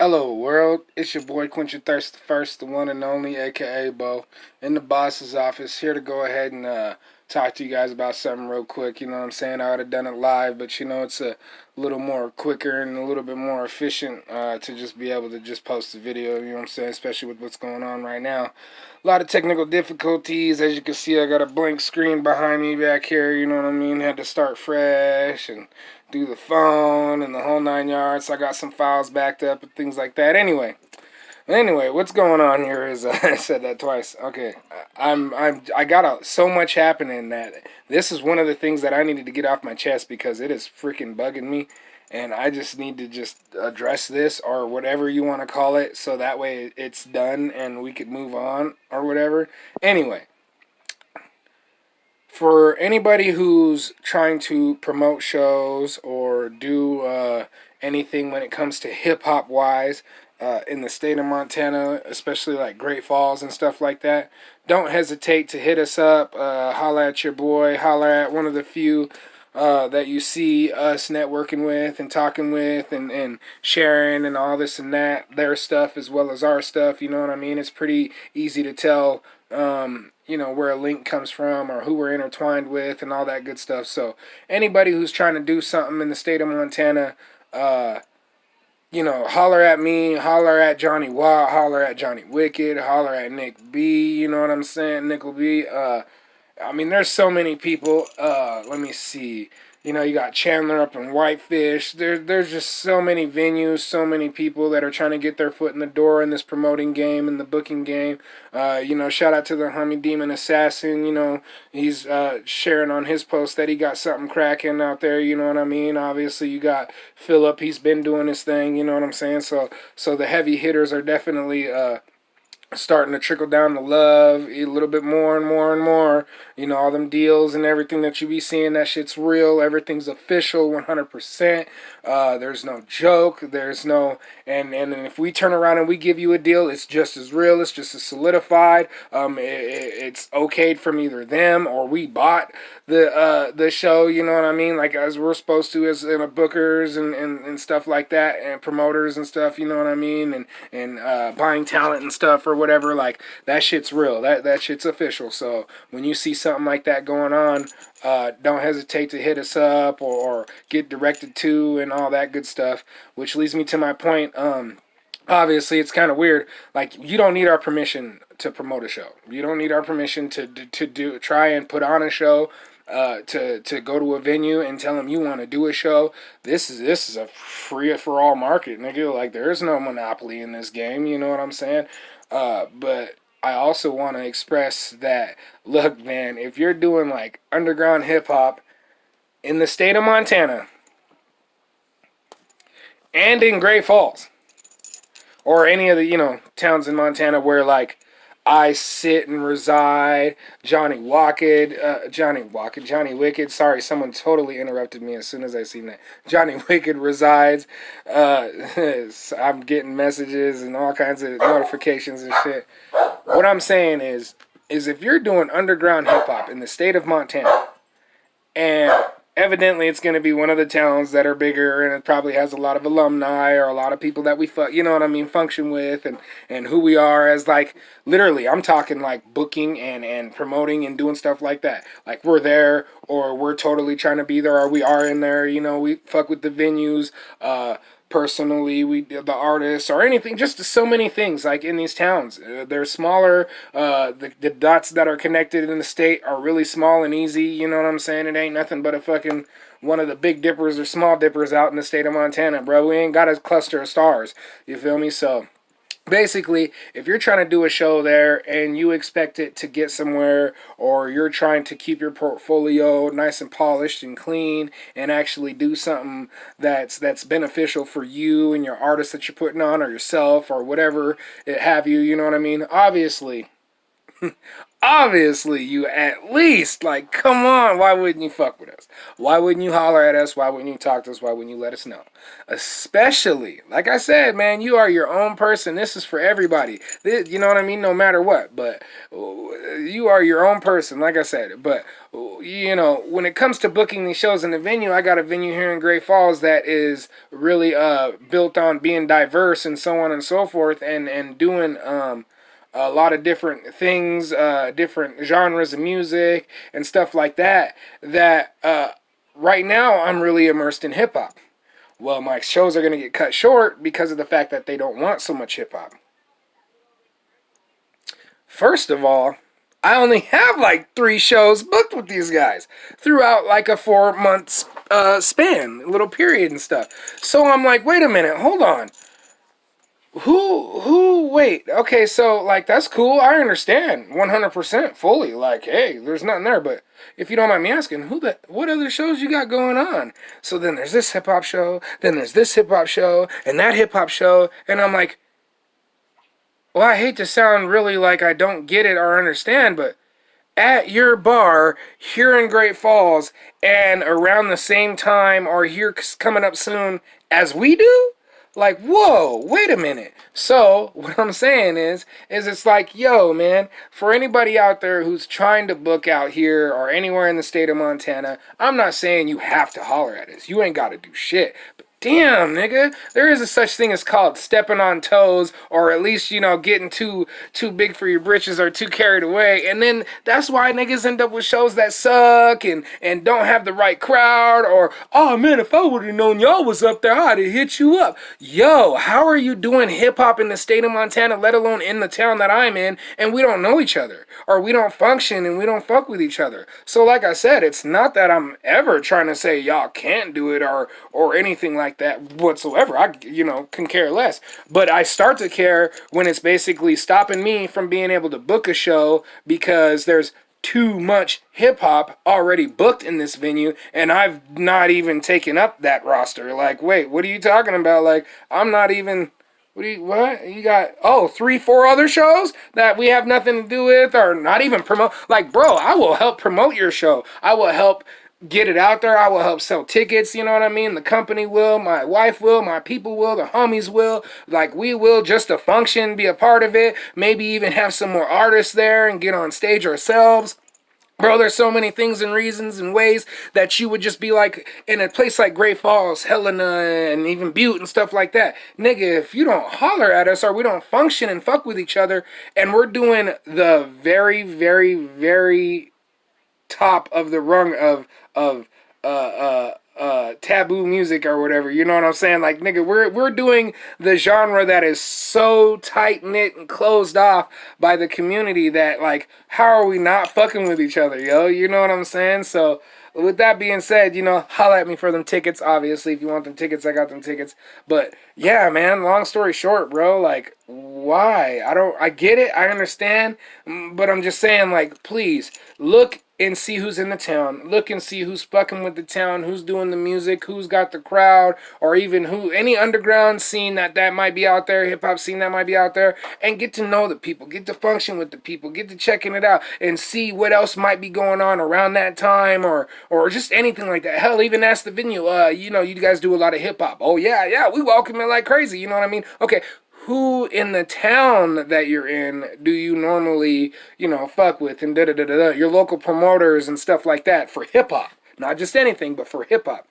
Hello world, it's your boy Quench Thirst the First, the one and only, aka Beau, in the boss's office, here to go ahead and talk to you guys about something real quick. You know what I'm saying? I would have done it live, but it's a little more quicker and a little bit more efficient to just be able to just post a video, you know what I'm saying? Especially with what's going on right now. A lot of technical difficulties. As you can see, I got a blank screen behind me back here, you know what I mean? Had to start fresh and do the phone and the whole 9 yards. So I got some files backed up and things like that. Anyway, what's going on here is I said that twice. Okay, I got so much happening that this is one of the things that I needed to get off my chest because it is freaking bugging me, and I just need to just address this or whatever you want to call it, so that way it's done and we could move on or whatever. Anyway, for anybody who's trying to promote shows or do anything when it comes to hip hop wise in the state of Montana, especially like Great Falls and stuff like that, don't hesitate to hit us up, holla at your boy, holla at one of the few that you see us networking with and talking with and sharing and all this and that, their stuff as well as our stuff, you know what I mean? It's pretty easy to tell where a link comes from or who we're intertwined with and all that good stuff. So anybody who's trying to do something in the state of Montana, holler at me, holler at Johnny Watt, holler at Johnny Wicked, holler at Nick B, you know what I'm saying, Nickel B. There's so many people. Let me see. You got Chandler up in Whitefish. There's just so many venues, so many people that are trying to get their foot in the door in this promoting game and the booking game. Shout out to the homie Demon Assassin. He's sharing on his post that he got something cracking out there. You know what I mean? Obviously, you got Philip. He's been doing his thing. You know what I'm saying? So the heavy hitters are definitely starting to trickle down the love a little bit more and more and more. All them deals and everything that you be seeing, that shit's real. Everything's official, 100%. There's no joke. There's no, and if we turn around and we give you a deal, it's just as real. It's just as solidified. It's okayed from either them or we bought the show. You know what I mean? Like as we're supposed to as bookers and stuff like that and promoters and stuff. You know what I mean? And buying talent and stuff or whatever. Like that shit's real. That shit's official. So when you see something like that going on, don't hesitate to hit us up or get directed to and all that good stuff. Which leads me to my point. Obviously, it's kind of weird. Like you don't need our permission to promote a show. You don't need our permission to try and put on a show. To go to a venue and tell them you want to do a show. This is a free for all market, nigga. Like there's no monopoly in this game. You know what I'm saying? But I also want to express that, look, man, if you're doing like underground hip hop in the state of Montana and in Great Falls or any of the, towns in Montana where like I sit and reside, Johnny Wicked. Sorry, someone totally interrupted me as soon as I seen that. Johnny Wicked resides. I'm getting messages and all kinds of notifications and shit. What I'm saying is if you're doing underground hip hop in the state of Montana, and evidently it's going to be one of the towns that are bigger and it probably has a lot of alumni or a lot of people that we function with and who we are as like literally I'm talking like booking and promoting and doing stuff like that, like we're there or we're totally trying to be there or we are in there, we fuck with the venues, personally, the artists or anything, just so many things like in these towns. They're smaller. The dots that are connected in the state are really small and easy. You know what I'm saying? It ain't nothing but a fucking one of the big dippers or small dippers out in the state of Montana, bro. We ain't got a cluster of stars. You feel me? So basically, if you're trying to do a show there and you expect it to get somewhere, or you're trying to keep your portfolio nice and polished and clean and actually do something that's beneficial for you and your artist that you're putting on or yourself or whatever it have you, you know what I mean? Obviously, Obviously, you at least, like, come on, why wouldn't you fuck with us? Why wouldn't you holler at us? Why wouldn't you talk to us? Why wouldn't you let us know? Especially, like I said, man, you are your own person. This is for everybody. You know what I mean? No matter what. But you are your own person, like I said. But, you know, when it comes to booking these shows in the venue, I got a venue here in Great Falls that is really built on being diverse and so on and so forth, and doing a lot of different things, different genres of music and stuff like that. Right now I'm really immersed in hip hop. Well, my shows are going to get cut short because of the fact that they don't want so much hip hop. First of all, I only have like 3 shows booked with these guys throughout like a 4 month span, little period and stuff. So I'm like, wait a minute, hold on. Wait, okay, so, like, that's cool. I understand 100% fully. Like, hey, there's nothing there, but if you don't mind me asking, what other shows you got going on? So then there's this hip hop show, then there's this hip hop show, and that hip hop show, and I'm like, well, I hate to sound really like I don't get it or understand, but at your bar here in Great Falls and around the same time or here coming up soon as we do? Like, whoa, wait a minute. So, what I'm saying is it's like, yo, man, for anybody out there who's trying to book out here or anywhere in the state of Montana, I'm not saying you have to holler at us. You ain't got to do shit. But damn, nigga, there is a such thing as called stepping on toes, or at least, you know, getting too big for your britches or too carried away. And then that's why niggas end up with shows that suck and don't have the right crowd, or, oh man, if I would have known y'all was up there, I'd have hit you up. Yo, how are you doing hip hop in the state of Montana, let alone in the town that I'm in, and we don't know each other, or we don't function and we don't fuck with each other? So like I said, it's not that I'm ever trying to say y'all can't do it or anything like that whatsoever. I, you know, can care less. But I start to care when it's basically stopping me from being able to book a show because there's too much hip hop already booked in this venue, and I've not even taken up that roster. Like, wait, what are you talking about? Like, I'm not even. What you got? Oh, 3, 4 other shows that we have nothing to do with, or not even promote. Like, bro, I will help promote your show. I will help get it out there. I will help sell tickets. You know what I mean? The company will, my wife will, my people will, the homies will. Like, we will, just to function, be a part of it. Maybe even have some more artists there and get on stage ourselves. Bro, there's so many things and reasons and ways that you would just be like, in a place like Great Falls, Helena, and even Butte and stuff like that. Nigga, if you don't holler at us or we don't function and fuck with each other, and we're doing the very, very, very top of the rung of taboo music or whatever. You know what I'm saying? Like, nigga, we're doing the genre that is so tight knit and closed off by the community that, like, how are we not fucking with each other, yo? You know what I'm saying? So with that being said, you know, holla at me for them tickets. Obviously, if you want them tickets, I got them tickets. But yeah, man, long story short, bro, like, why? I get it, I understand, but I'm just saying, like, please look and see who's in the town. Look and see who's fucking with the town, who's doing the music, who's got the crowd, or even who, any underground scene that might be out there, hip hop scene that might be out there, and get to know the people, get to function with the people, get to checking it out, and see what else might be going on around that time, or just anything like that. Hell, even ask the venue, you know, you guys do a lot of hip hop. Oh yeah, we welcome it like crazy. You know what I mean? Okay, who in the town that you're in do you normally, you know, fuck with, and da da da da, your local promoters and stuff like that for hip hop, not just anything, but for hip hop.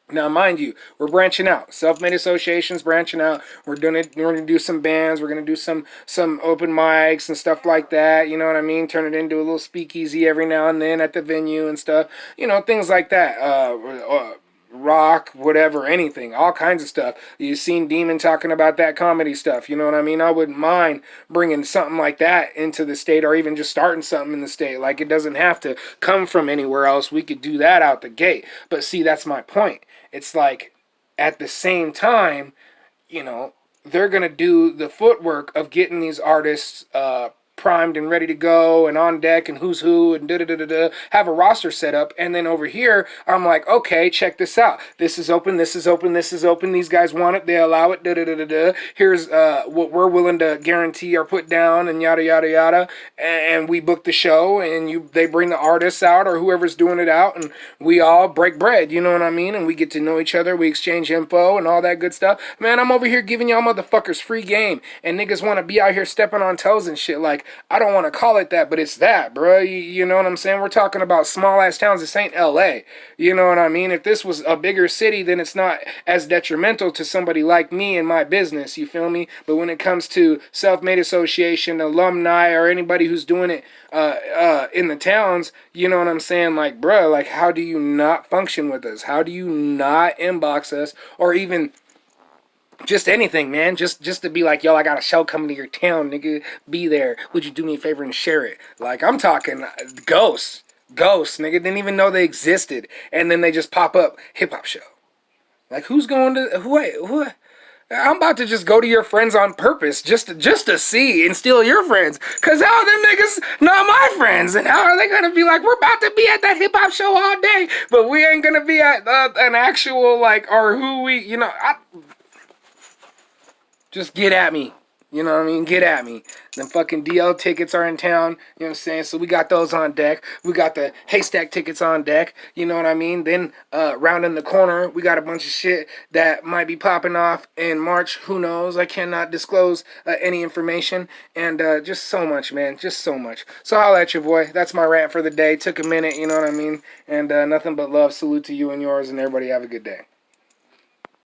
Now, mind you, we're branching out. Self-made associations branching out. We're doing it. We're gonna do some bands. We're gonna do some open mics and stuff like that. You know what I mean? Turn it into a little speakeasy every now and then at the venue and stuff. You know, things like that. Rock, whatever, anything, all kinds of stuff. You've seen Demon talking about that comedy stuff. You know what I mean? I wouldn't mind bringing something like that into the state, or even just starting something in the state. Like, it doesn't have to come from anywhere else. We could do that out the gate. But see, that's my point. It's like, at the same time, you know, they're going to do the footwork of getting these artists primed and ready to go and on deck and who's who and da-da-da-da-da, have a roster set up. And then over here, I'm like, okay, check this out. This is open, this is open, this is open. These guys want it, they allow it, da-da-da-da-da. Here's what we're willing to guarantee or put down and yada, yada, yada. And we book the show and they bring the artists out or whoever's doing it out and we all break bread, you know what I mean? And we get to know each other, we exchange info and all that good stuff. Man, I'm over here giving y'all motherfuckers free game and niggas want to be out here stepping on toes and shit. Like, I don't want to call it that, but it's that, bro. You know what I'm saying? We're talking about small ass towns. This ain't LA. You know what I mean? If this was a bigger city, then it's not as detrimental to somebody like me and my business. You feel me? But when it comes to self-made association, alumni, or anybody who's doing it in the towns, you know what I'm saying? Like, bro, like, how do you not function with us? How do you not inbox us or even just anything, man. Just to be like, yo, I got a show coming to your town, nigga. Be there. Would you do me a favor and share it? Like, I'm talking ghosts. Ghosts, nigga. Didn't even know they existed. And then they just pop up. Hip-hop show. Like, who's going to... Who? I'm about to just go to your friends on purpose just to see and steal your friends. Because how are them niggas not my friends? And how are they going to be like, we're about to be at that hip-hop show all day, but we ain't going to be at an actual, like, or who we... You know, just get at me. You know what I mean? Get at me. Them fucking DL tickets are in town. You know what I'm saying? So we got those on deck. We got the Haystack tickets on deck. You know what I mean? Then rounding the corner, we got a bunch of shit that might be popping off in March. Who knows? I cannot disclose any information. And just so much, man. Just so much. So holla at your boy. That's my rant for the day. Took a minute, you know what I mean? And nothing but love. Salute to you and yours. And everybody have a good day.